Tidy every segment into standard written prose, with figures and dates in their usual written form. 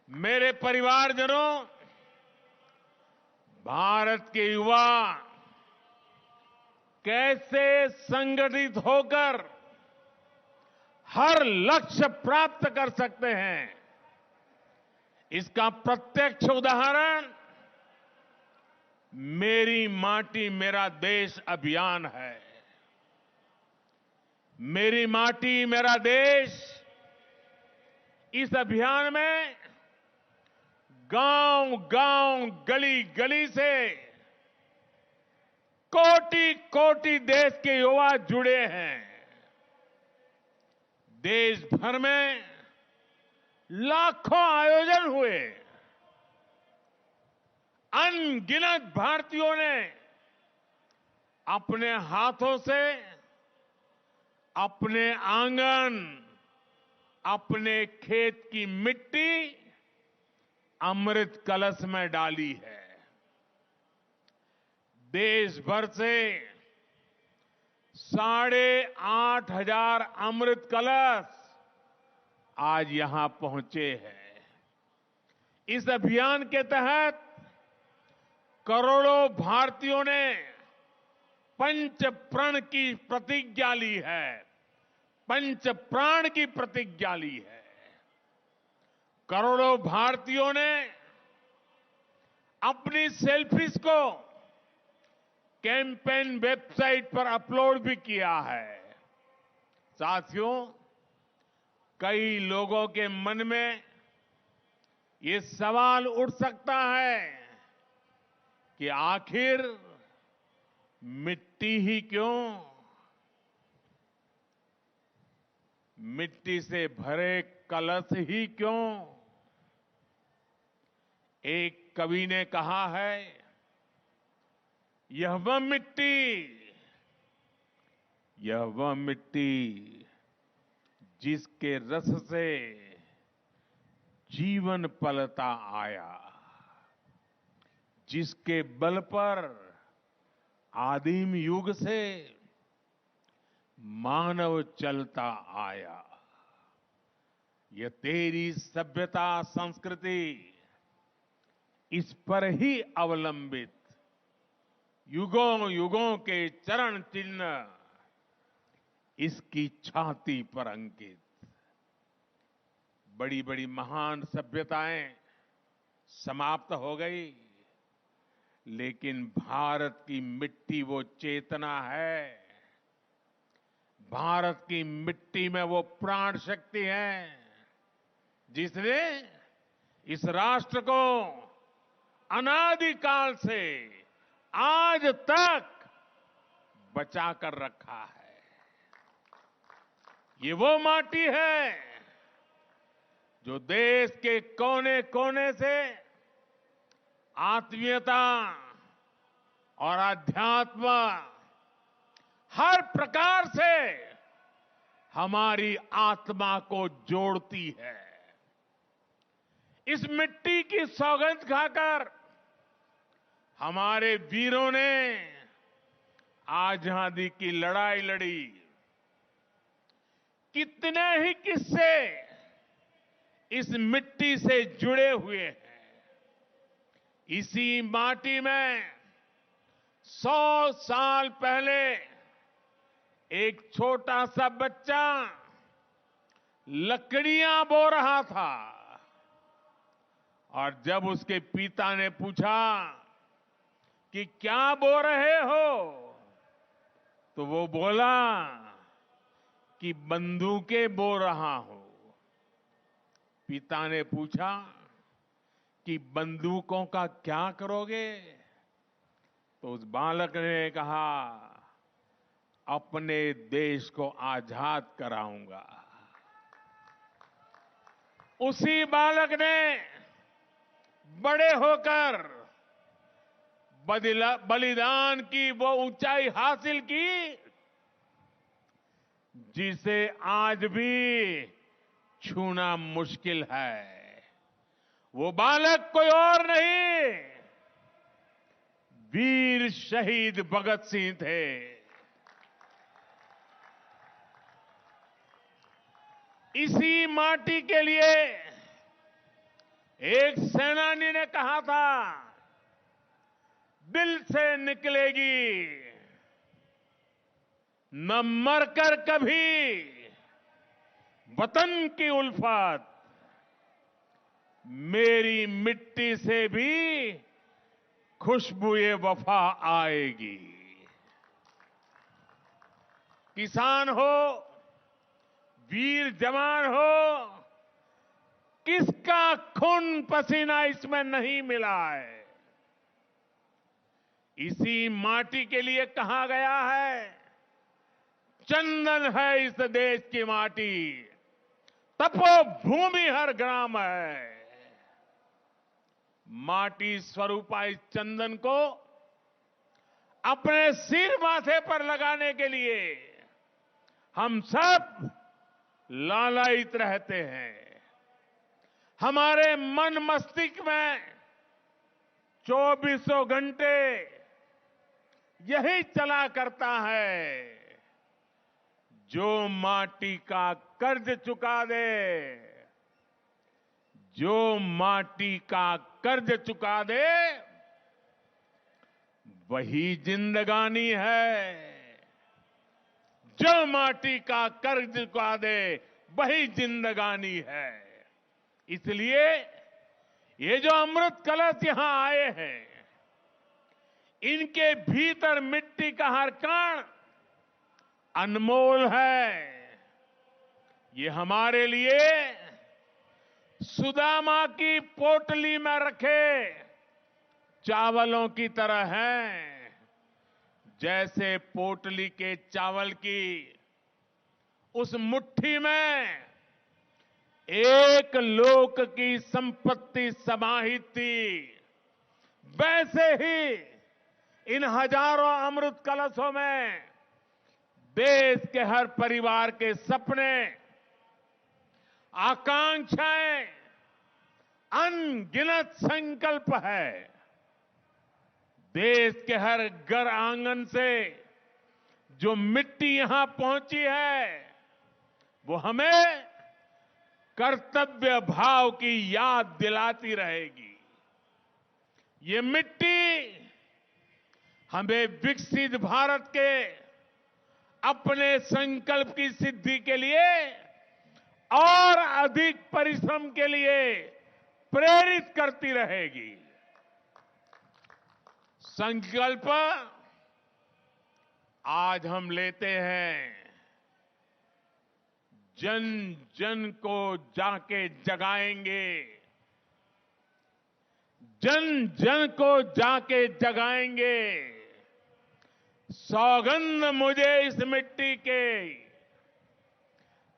मेरे परिवारजनों, भारत के युवा कैसे संगठित होकर हर लक्ष्य प्राप्त कर सकते हैं, इसका प्रत्यक्ष उदाहरण मेरी माटी मेरा देश अभियान है। मेरी माटी मेरा देश इस अभियान में गांव-गांव, गली-गली से कोटि-कोटि देश के युवा जुड़े हैं। देश भर में लाखों आयोजन हुए। अनगिनत भारतीयों ने अपने हाथों से अपने आंगन, अपने खेत की मिट्टी अमृत कलश में डाली है। देश भर से 8,500 अमृत कलश आज यहां पहुंचे हैं। इस अभियान के तहत करोड़ों भारतीयों ने पंच प्रण की प्रतिज्ञा ली है। पंच प्राण की प्रतिज्ञा ली है। करोड़ों भारतीयों ने अपनी सेल्फीज को कैंपेन वेबसाइट पर अपलोड भी किया है। साथियों, कई लोगों के मन में ये सवाल उठ सकता है कि आखिर मिट्टी ही क्यों? मिट्टी से भरे कलश ही क्यों? एक कवि ने कहा है, यह वह मिट्टी जिसके रस से जीवन पलता आया, जिसके बल पर आदिम युग से मानव चलता आया। यह तेरी सभ्यता संस्कृति इस पर ही अवलंबित युगों युगों के चरण चिन्ह इसकी छाती पर अंकित। बड़ी बड़ी महान सभ्यताएं समाप्त हो गई, लेकिन भारत की मिट्टी वो चेतना है। भारत की मिट्टी में वो प्राण शक्ति है जिसने इस राष्ट्र को अनादिकाल से आज तक बचा कर रखा है। ये वो माटी है जो देश के कोने कोने से आत्मीयता और अध्यात्म हर प्रकार से हमारी आत्मा को जोड़ती है। इस मिट्टी की सौगंध खाकर हमारे वीरों ने आजादी की लड़ाई लड़ी। कितने ही किस्से इस मिट्टी से जुड़े हुए हैं। इसी माटी में 100 साल पहले एक छोटा सा बच्चा लकड़ियां बो रहा था और जब उसके पिता ने पूछा कि क्या बो रहे हो, तो वो बोला कि बंदूकें बो रहा हूं। पिता ने पूछा कि बंदूकों का क्या करोगे? तो उस बालक ने कहा, अपने देश को आजाद कराऊंगा। उसी बालक ने बड़े होकर बलिदान की वो ऊंचाई हासिल की जिसे आज भी छूना मुश्किल है। वो बालक कोई और नहीं, वीर शहीद भगत सिंह थे। इसी माटी के लिए एक सेनानी ने कहा था, दिल से निकलेगी, न मरकर कभी वतन की उल्फत, मेरी मिट्टी से भी खुशबुए वफा आएगी। किसान हो, वीर जवान हो, किसका खून पसीना इसमें नहीं मिला है। इसी माटी के लिए कहा गया है, चंदन है इस देश की माटी, तपोभूमि हर ग्राम है। माटी स्वरूपा इस चंदन को अपने सिर माथे पर लगाने के लिए हम सब लालायित रहते हैं। हमारे मन मस्तिष्क में 24 घंटे यही चला करता है, जो माटी का कर्ज चुका दे, जो माटी का कर्ज चुका दे, वही जिंदगानी है। जो माटी का कर्ज चुका दे, वही जिंदगानी है। इसलिए ये जो अमृत कलश यहां आए हैं, इनके भीतर मिट्टी का हर कण अनमोल है। ये हमारे लिए सुदामा की पोटली में रखे चावलों की तरह है। जैसे पोटली के चावल की उस मुट्ठी में एक लोक की संपत्ति समाहित थी, वैसे ही इन हजारों अमृत कलशों में देश के हर परिवार के सपने, आकांक्षाएं, अनगिनत संकल्प है। देश के हर घर आंगन से जो मिट्टी यहां पहुंची है, वो हमें कर्तव्य भाव की याद दिलाती रहेगी। ये मिट्टी हमें विकसित भारत के अपने संकल्प की सिद्धि के लिए और अधिक परिश्रम के लिए प्रेरित करती रहेगी। संकल्प आज हम लेते हैं, जन जन को जाके जगाएंगे, जन जन को जाके जगाएंगे। सौगंध मुझे इस मिट्टी के,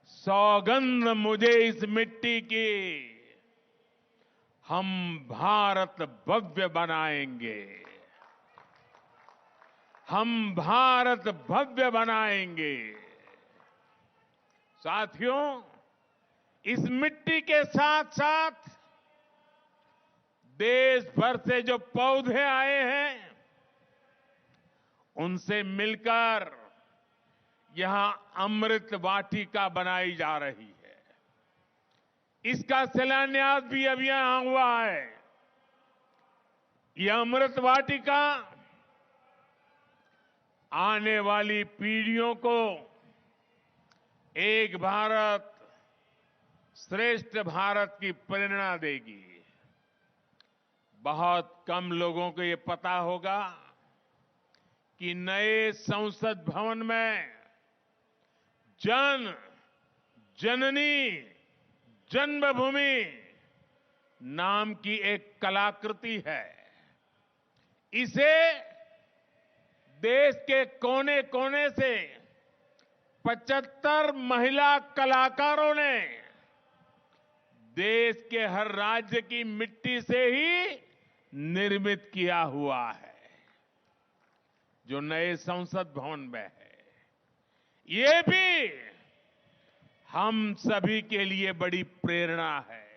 सौगंध मुझे इस मिट्टी की, हम भारत भव्य बनाएंगे, हम भारत भव्य बनाएंगे। साथियों, इस मिट्टी के साथ साथ देश भर से जो पौधे आए हैं, उनसे मिलकर यहां अमृत वाटिका बनाई जा रही है। इसका शिलान्यास भी अभी यहां हुआ है। यह अमृत वाटिका आने वाली पीढ़ियों को एक भारत श्रेष्ठ भारत की प्रेरणा देगी। बहुत कम लोगों को ये पता होगा कि नए संसद भवन में जन जननी जन्मभूमि नाम की एक कलाकृति है। इसे देश के कोने कोने से 75 महिला कलाकारों ने देश के हर राज्य की मिट्टी से ही निर्मित किया हुआ है, जो नए संसद भवन में है। ये भी हम सभी के लिए बड़ी प्रेरणा है।